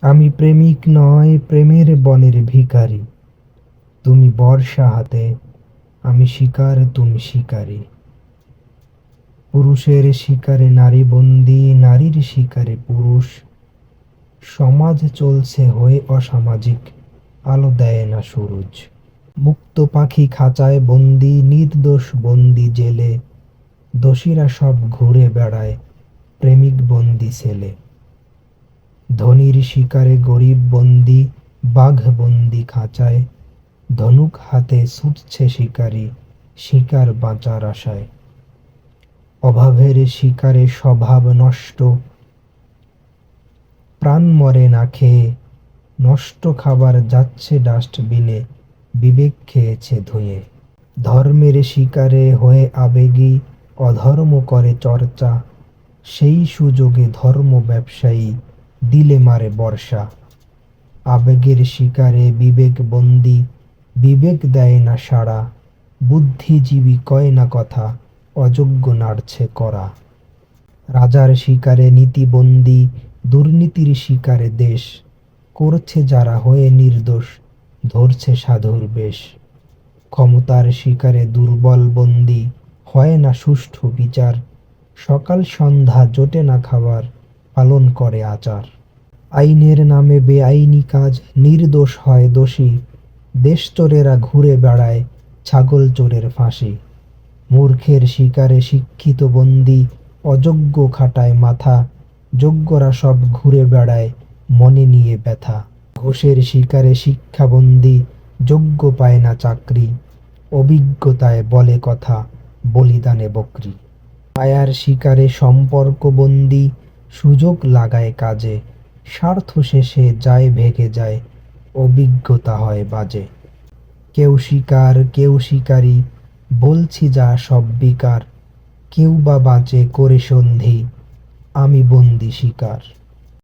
আমি প্রেমিক নয়, প্রেমের বনের ভিখারি। তুমি বর্ষা হাতে, আমি শিকার, তুমি শিকারী। পুরুষের শিকারে নারী বন্দী, নারীর শিকারে পুরুষ। সমাজ চলছে হয়ে অসামাজিক, আলো দেয় না সূরজ। মুক্ত পাখি খাঁচায় বন্দী, নির্দোষ বন্দী জেলে। দোষীরা সব ঘুরে বেড়ায়, প্রেমিক বন্দী ছেলে। ধনীর শিকারে গরিব বন্দী, বাঘ বন্দী খাঁচায়। ধনুক হাতে ছুটছে শিকারী, শিকার বাঁচার আশায়। অভাবের শিকারে স্বভাব নষ্ট, প্রাণ মরে না খেয়ে। নষ্ট খাবার যাচ্ছে ডাস্টবিনে, বিবেক খেয়েছে ধুয়ে। ধর্মের শিকারে হয়ে আবেগী, অধর্ম করে চর্চা। সেই সুযোগে ধর্ম ব্যবসায়ী দিলে মারে বর্ষা। আবেগের শিকারে বিবেক বন্দী, বিবেক দেয় না সাড়া। বুদ্ধিজীবী কয় না কথা, অযোগ্য নাড়ছে করা। রাজার শিকারে নীতিবন্দী, দুর্নীতির শিকারে দেশ। করছে যারা হয়ে নির্দোষ, ধরছে সাধুর বেশ। ক্ষমতার শিকারে দুর্বল বন্দী, হয় না সুষ্ঠু বিচার। সকাল সন্ধ্যা জোটে না খাবার, পালন করে আচার। আইনের নামে বেআইনি কাজ, নির্দোষ হয় দোষী। দেশচোরেরা ঘুরে বেড়ায়, ছাগল চোরের ফাঁসি। মূর্খের শিকারে শিক্ষিত বন্দী, অযোগ্য খাটায় মাথা। যোগ্যরা সব ঘুরে বেড়ায়, মনে নিয়ে ব্যথা। ঘুষের শিকারে শিক্ষাবন্দী, যোগ্য পায় না চাকরি। অভিজ্ঞতায় বলে কথা, বলিদানে বকরি। মায়ার শিকারে সম্পর্ক বন্দী, সুযোগ লাগায় কাজে। স্বার্থ শেষে যায় ভেগে যায়, অভিজ্ঞতা হয় বাজে। কেউ শিকার, কেউ শিকারী, বলছি যা সব বিকার। কেউ বা বাঁচে করে সন্ধি, আমি বন্দী শিকার।